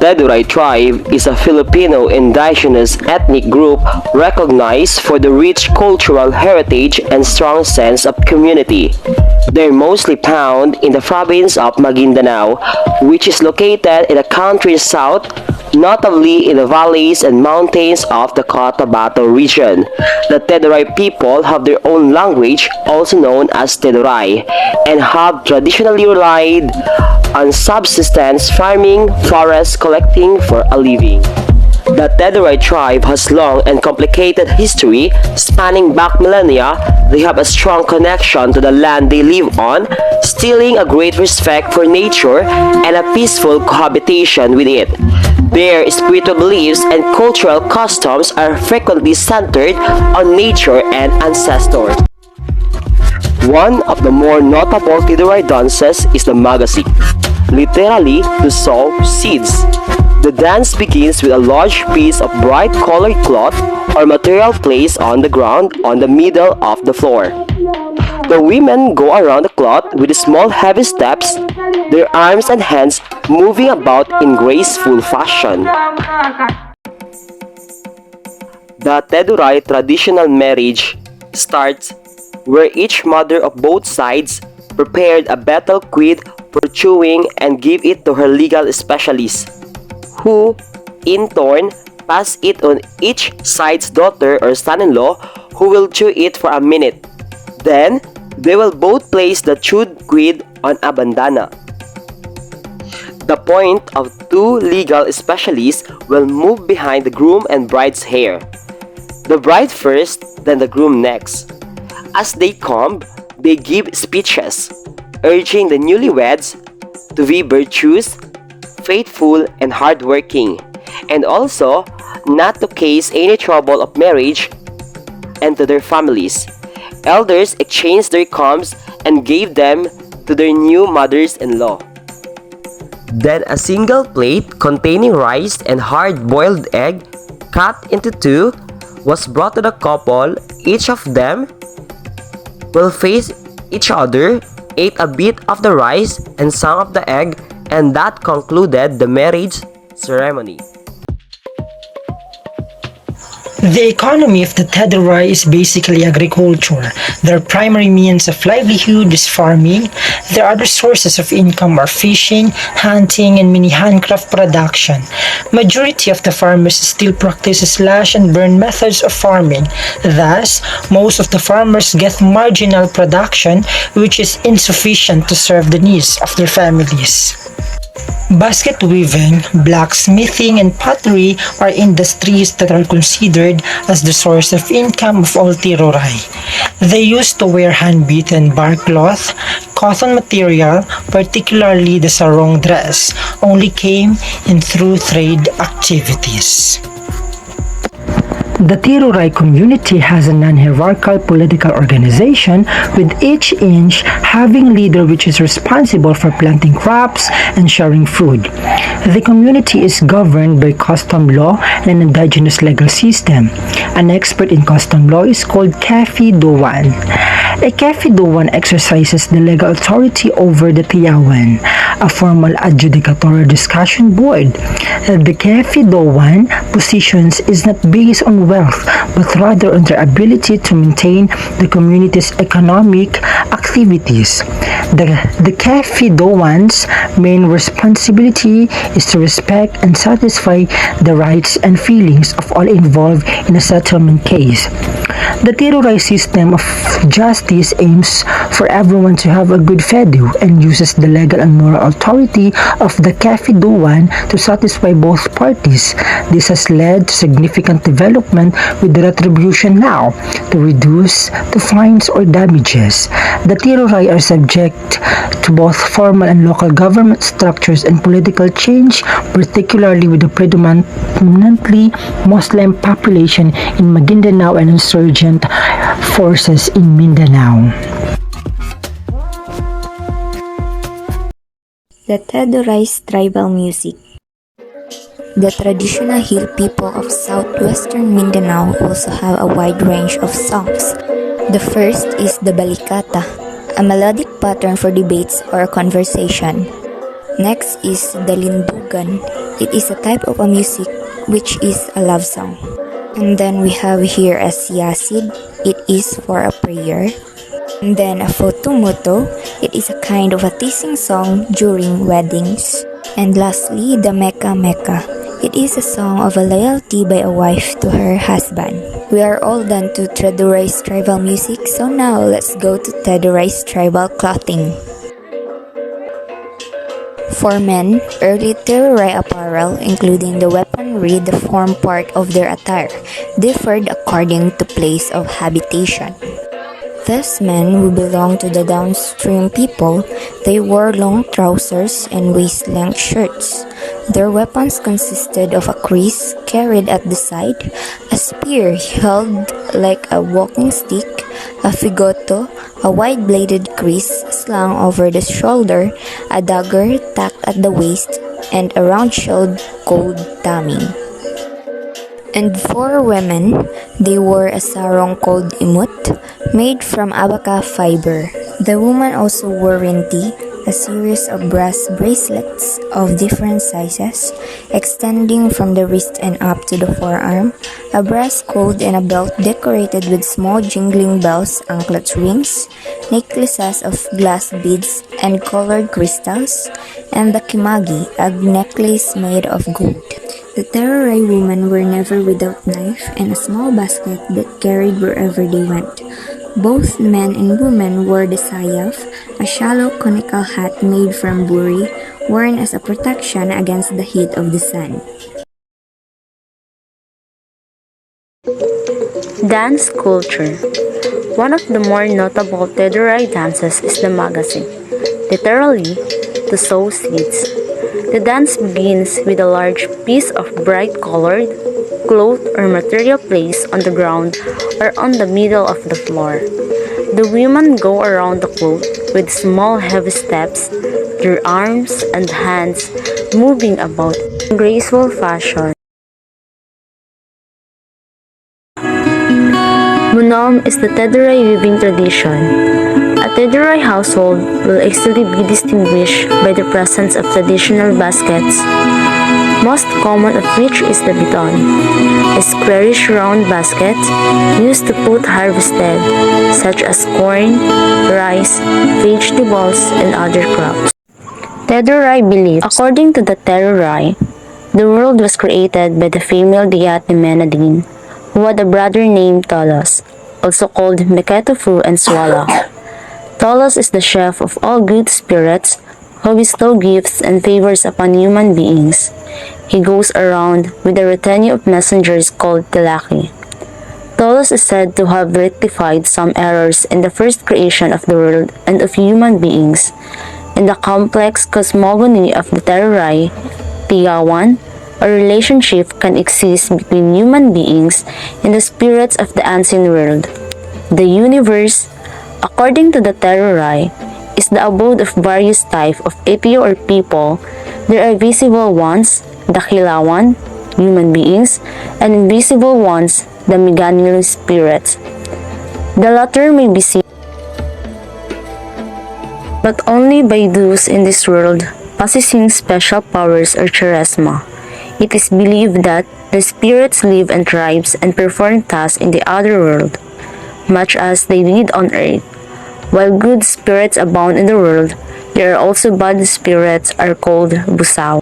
Teduray tribe is a Filipino indigenous ethnic group recognized for the rich cultural heritage and strong sense of community. They're mostly found in the province of Maguindanao, which is located in the country's south, notably in the valleys and mountains of the Cotabato region. The Teduray people have their own language, also known as Teduray, and have traditionally relied on subsistence farming, forest collecting for a living. The Teduray tribe has long and complicated history spanning back millennia. They have a strong connection to the land they live on, instilling a great respect for nature and a peaceful cohabitation with it. Their spiritual beliefs and cultural customs are frequently centered on nature and ancestors. One of the more notable Teduray dances is the magasik, literally to sow seeds. The dance begins with a large piece of bright colored cloth or material placed on the ground on the middle of the floor. The women go around the cloth with small heavy steps, their arms and hands moving about in graceful fashion. The Teduray traditional marriage starts where each mother of both sides prepared a betel quid for chewing and give it to her legal specialist, who, in turn, pass it on each side's daughter or son-in-law, who will chew it for a minute. Then, they will both place the chewed quid on a bandana. The point of two legal specialists will move behind the groom and bride's hair. The bride first, then the groom next. As they comb, they give speeches, urging the newlyweds to be virtuous, faithful, and hardworking, and also not to cause any trouble of marriage and to their families. Elders exchanged their combs and gave them to their new mothers-in-law. Then a single plate containing rice and hard-boiled egg, cut into two, was brought to the couple. Each of them will face each other, ate a bit of the rice and some of the egg, and that concluded the marriage ceremony. The economy of the Teduray is basically agriculture. Their primary means of livelihood is farming. Their other sources of income are fishing, hunting, and mini handcraft production. Majority of the farmers still practice slash and burn methods of farming. Thus, most of the farmers get marginal production, which is insufficient to serve the needs of their families. Basket weaving, blacksmithing, and pottery are industries that are considered as the source of income of all Teduray. They used to wear hand-beaten bark cloth. Cotton material, particularly the sarong dress, only came in through trade activities. The Teduray community has a non-hierarchical political organization, with each inch having leader which is responsible for planting crops and sharing food. The community is governed by custom law and an indigenous legal system. An expert in custom law is called Kafi Dowan. A Kafi Dowan exercises the legal authority over the Tiyawan, a formal adjudicatory discussion board. The Kafi Dowan positions is not based on wealth, but rather on their ability to maintain the community's economic activities. The Kafi Dowan's main responsibility is to respect and satisfy the rights and feelings of all involved in a settlement case. The Teduray system of justice aims for everyone to have a good fedu and uses the legal and moral authority of the Kafi Dowan to satisfy both parties. This has led to significant development with the retribution now to reduce the fines or damages. The Teduray are subject to both formal and local government structures and political change, particularly with the predominantly Muslim population in Maguindanao and insurgent forces in Mindanao. The Teduray's tribal music. The traditional hill people of southwestern Mindanao also have a wide range of songs. The first is the balikata, a melodic pattern for debates or a conversation. Next is the lindugan, It is a type of a music which is a love song. And then we have here a siyasid. It is for a prayer. And then a fotomoto. It is a kind of a teasing song during weddings. And lastly, the meka meka. It is a song of a loyalty by a wife to her husband. We are all done to Teduray's tribal music, so now let's go to Teduray's tribal clothing. For men, early Teduray apparel, including the weaponry that form part of their attire, differed according to place of habitation. Thus, men who belonged to the downstream people, they wore long trousers and waist-length shirts. Their weapons consisted of a kris carried at the side, a spear held like a walking stick, a figoto, a wide-bladed kris slung over the shoulder, a dagger tacked at the waist, and a round shield called taming. And for women, they wore a sarong called imut, made from abaca fiber. The woman also wore rinti, a series of brass bracelets of different sizes, extending from the wrist and up to the forearm, a brass cord and a belt decorated with small jingling bells, anklet rings, necklaces of glass beads and colored crystals, and the kimagi, a necklace made of gold. The Teduray women were never without knife and a small basket that carried wherever they went. Both men and women wore the sayaf, a shallow conical hat made from buri, worn as a protection against the heat of the sun. Dance culture. One of the more notable Teduray dances is the magasin, literally, to sow seeds. The dance begins with a large piece of bright colored cloth or material placed on the ground or on the middle of the floor. The women go around the cloth with small heavy steps, their arms and hands moving about in graceful fashion. Bunom is the Teduray weaving tradition. A Teduray household will easily be distinguished by the presence of traditional baskets, most common of which is the biton, a squarish round basket used to put harvested, such as corn, rice, vegetables, and other crops. Teduray beliefs. According to the Teduray, the world was created by the female deity Menadin, who had a brother named Tolos, also called Meketufu and Swala. Tolos is the chef of all good spirits who bestow gifts and favors upon human beings. He goes around with a retinue of messengers called Tilaki. Tolos is said to have rectified some errors in the first creation of the world and of human beings. In the complex cosmogony of the Teduray, Tiyawan, a relationship can exist between human beings and the spirits of the unseen world. The universe, according to the Teduray, is the abode of various types of epio or people. There are visible ones, the Kilawan, human beings, and invisible ones, the Meganilo spirits. The latter may be seen but only by those in this world possessing special powers or charisma. It is believed that the spirits live and thrive and perform tasks in the other world, much as they did on earth. While good spirits abound in the world, there are also bad spirits are called busaw.